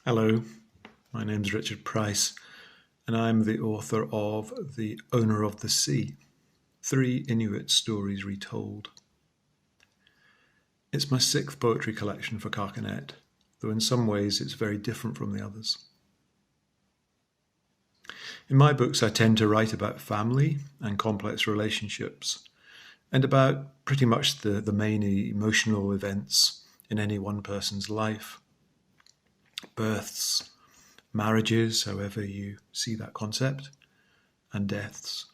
Hello, my name's Richard Price, and I'm the author of The Owner of the Sea, 3 Inuit Stories Retold. It's my sixth poetry collection for Carcanet, though in some ways it's very different from the others. In my books, I tend to write about family and complex relationships, and about pretty much the main emotional events in any one person's life. Births, marriages, however you see that concept, and deaths.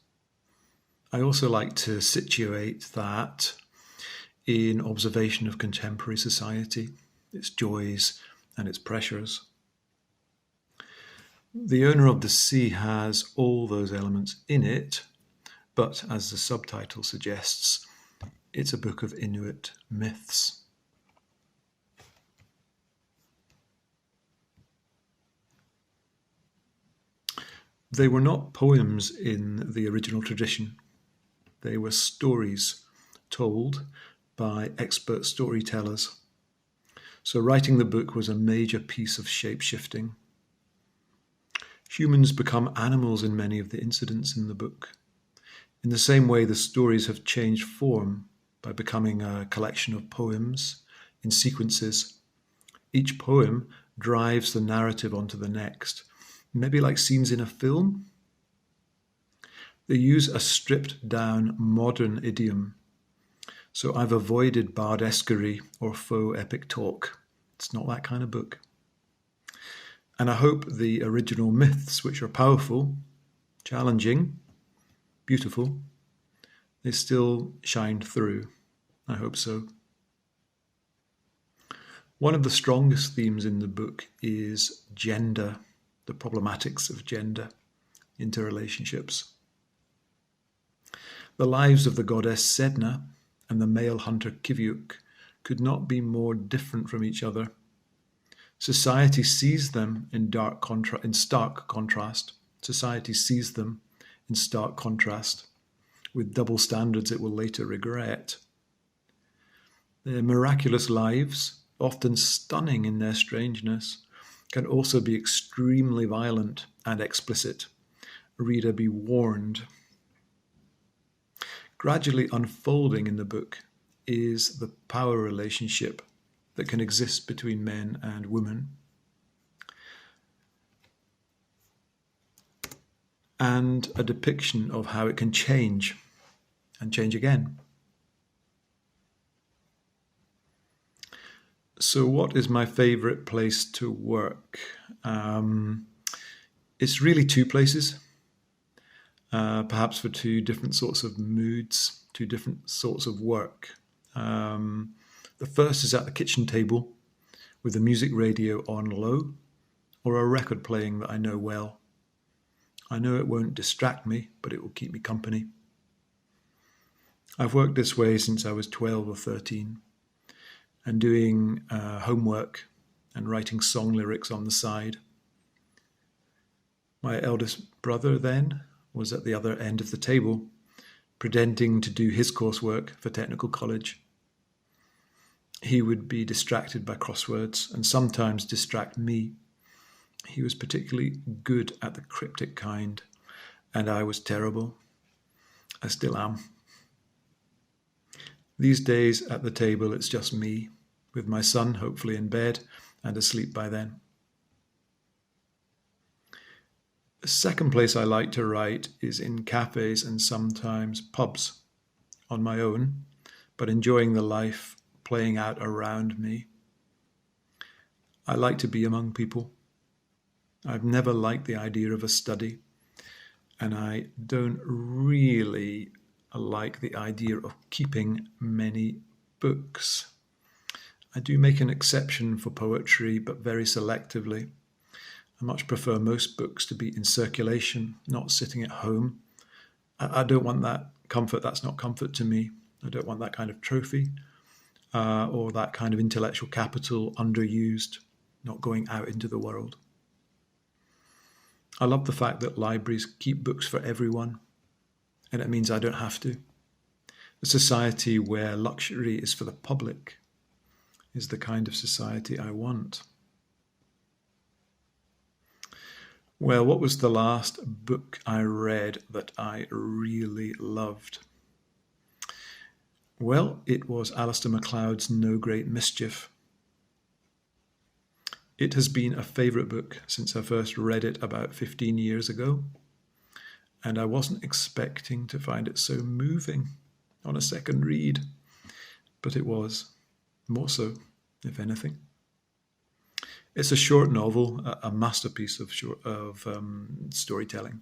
I also like to situate that in observation of contemporary society, its joys and its pressures. The Owner of the Sea has all those elements in it, but as the subtitle suggests, it's a book of Inuit myths. They were not poems in the original tradition. They were stories told by expert storytellers. So writing the book was a major piece of shape-shifting. Humans become animals in many of the incidents in the book. In the same way, the stories have changed form by becoming a collection of poems in sequences. Each poem drives the narrative onto the next, maybe like scenes in a film. They use a stripped-down modern idiom. So I've avoided bardesquerie or faux epic talk. It's not that kind of book. And I hope the original myths, which are powerful, challenging, beautiful, they still shine through. I hope so. One of the strongest themes in the book is gender, the problematics of gender, interrelationships. The lives of the goddess Sedna and the male hunter Kiviuk could not be more different from each other. Society sees them in stark contrast. Society sees them in stark contrast, with double standards it will later regret. Their miraculous lives, often stunning in their strangeness, can also be extremely violent and explicit. Reader, be warned. Gradually unfolding in the book is the power relationship that can exist between men and women, and a depiction of how it can change and change again. So what is my favorite place to work? It's really two places, perhaps for two different sorts of moods, two different sorts of work. The first is at the kitchen table with the music radio on low or a record playing that I know well. I know it won't distract me, but it will keep me company. I've worked this way since I was 12 or 13, and doing homework and writing song lyrics on the side. My eldest brother then was at the other end of the table, pretending to do his coursework for technical college. He would be distracted by crosswords and sometimes distract me. He was particularly good at the cryptic kind, and I was terrible. I still am. These days at the table, it's just me, with my son hopefully in bed and asleep by then. The second place I like to write is in cafes and sometimes pubs, on my own, but enjoying the life playing out around me. I like to be among people. I've never liked the idea of a study, and I don't really like the idea of keeping many books. I do make an exception for poetry, but very selectively. I much prefer most books to be in circulation, not sitting at home. I don't want that comfort. That's not comfort to me. I don't want that kind of trophy or that kind of intellectual capital underused, not going out into the world. I love the fact that libraries keep books for everyone, and it means I don't have to. A society where luxury is for the public is the kind of society I want. Well, what was the last book I read that I really loved? Well, it was Alistair MacLeod's No Great Mischief. It has been a favourite book since I first read it about 15 years ago, and I wasn't expecting to find it so moving on a second read, but it was, more so, if anything. It's a short novel, a masterpiece of storytelling.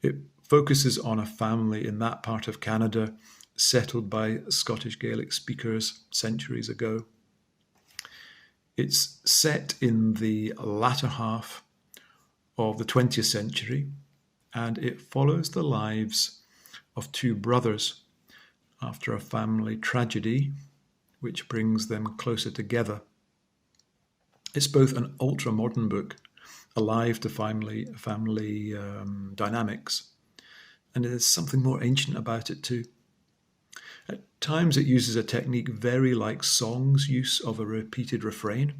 It focuses on a family in that part of Canada settled by Scottish Gaelic speakers centuries ago. It's set in the latter half of the 20th century, and it follows the lives of two brothers after a family tragedy which brings them closer together. It's both an ultra-modern book, alive to family dynamics, and there's something more ancient about it too. At times it uses a technique very like song's use of a repeated refrain,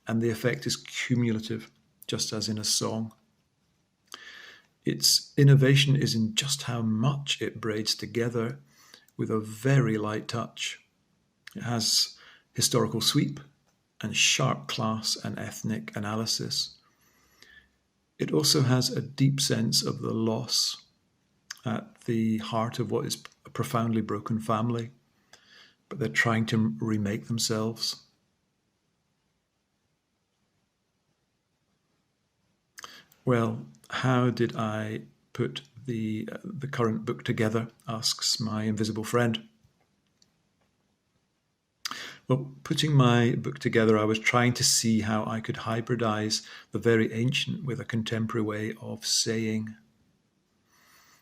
and the effect is cumulative, just as in a song. Its innovation is in just how much it braids together with a very light touch. It has historical sweep and sharp class and ethnic analysis. It also has a deep sense of the loss at the heart of what is a profoundly broken family, but they're trying to remake themselves. Well, how did I put the current book together? Asks my invisible friend. Well, putting my book together, I was trying to see how I could hybridize the very ancient with a contemporary way of saying.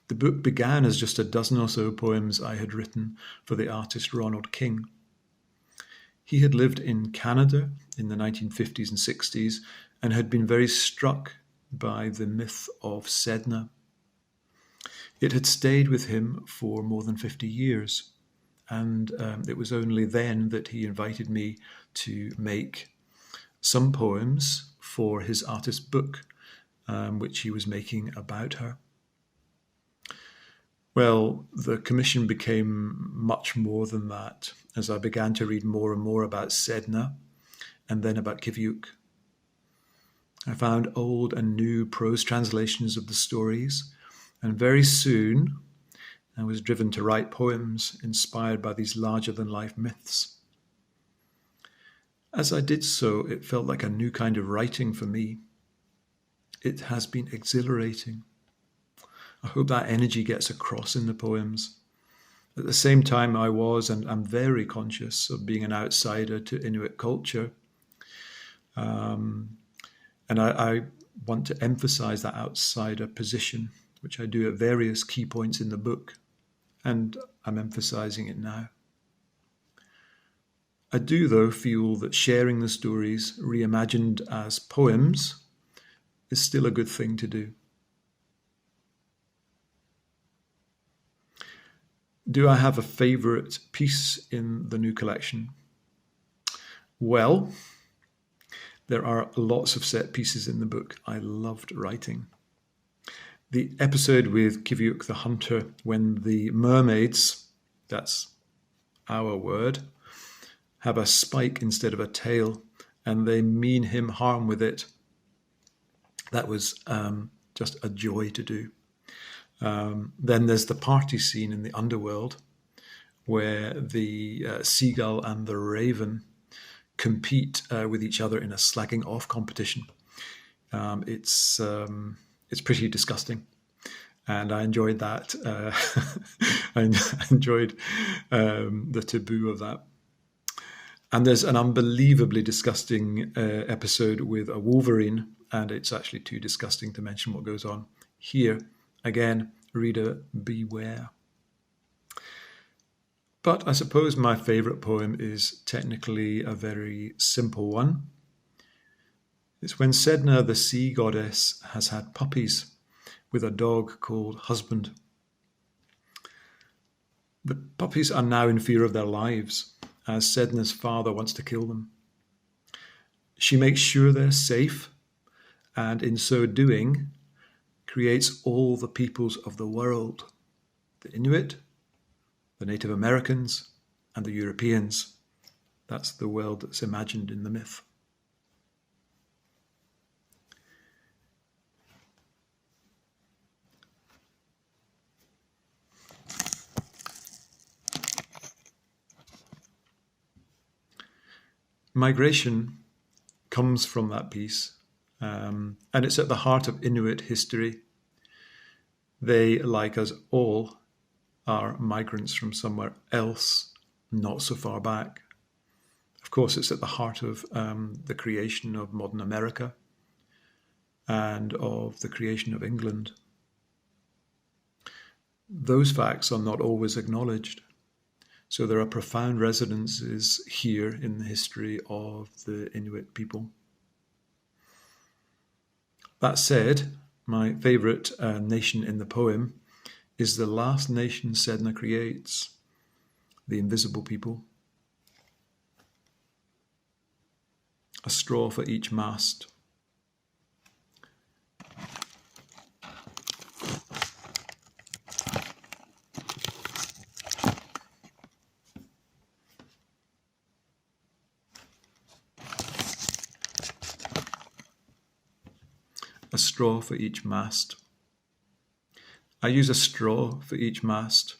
The book began as just a dozen or so poems I had written for the artist Ronald King. He had lived in Canada in the 1950s and 60s and had been very struck by the myth of Sedna. It had stayed with him for more than 50 years, and it was only then that he invited me to make some poems for his artist book, which he was making about her. Well, the commission became much more than that as I began to read more and more about Sedna and then about Kiviuk. I found old and new prose translations of the stories, and very soon I was driven to write poems inspired by these larger-than-life myths. As I did so, it felt like a new kind of writing for me. It has been exhilarating. I hope that energy gets across in the poems. At the same time, I was and I'm very conscious of being an outsider to Inuit culture. And I want to emphasize that outsider position, which I do at various key points in the book, and I'm emphasizing it now. I do, though, feel that sharing the stories, reimagined as poems, is still a good thing to do. Do I have a favourite piece in the new collection? Well, there are lots of set pieces in the book I loved writing. The episode with Kiviuk the Hunter, when the mermaids, that's our word, have a spike instead of a tail, and they mean him harm with it. That was just a joy to do. Then there's the party scene in the underworld, where the seagull and the raven compete with each other in a slagging off competition. It's pretty disgusting, and I enjoyed that. I enjoyed the taboo of that. And there's an unbelievably disgusting episode with a wolverine, and it's actually too disgusting to mention what goes on here. Again, reader, beware. But I suppose my favourite poem is technically a very simple one. It's when Sedna, the sea goddess, has had puppies with a dog called Husband. The puppies are now in fear of their lives, as Sedna's father wants to kill them. She makes sure they're safe and in so doing creates all the peoples of the world: the Inuit, the Native Americans, and the Europeans. That's the world that's imagined in the myth. Migration comes from that piece, and it's at the heart of Inuit history. They, like us all, are migrants from somewhere else, not so far back. Of course, it's at the heart of the creation of modern America and of the creation of England. Those facts are not always acknowledged. So there are profound resonances here in the history of the Inuit people. That said, my favourite nation in the poem is the last nation Sedna creates, the invisible people. A straw for each mast. A straw for each mast. I use a straw for each mast,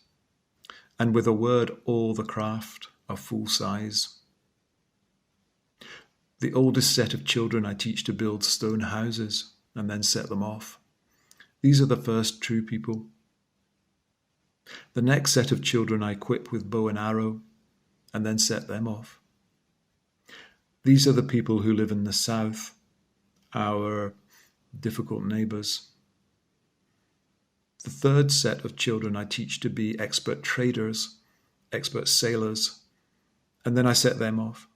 and with a word all the craft of full size. The oldest set of children I teach to build stone houses and then set them off. These are the first true people. The next set of children I equip with bow and arrow and then set them off. These are the people who live in the south, our difficult neighbours. The third set of children I teach to be expert traders, expert sailors, and then I set them off.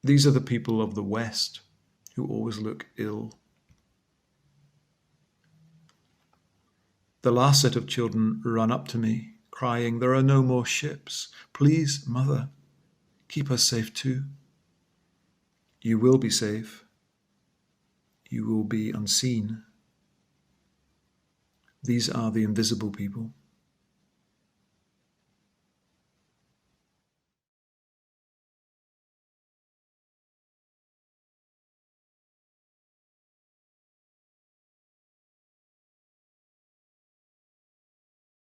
These are the people of the West who always look ill. The last set of children run up to me, crying, "There are no more ships. Please, Mother, keep us safe too." You will be safe. You will be unseen. These are the invisible people.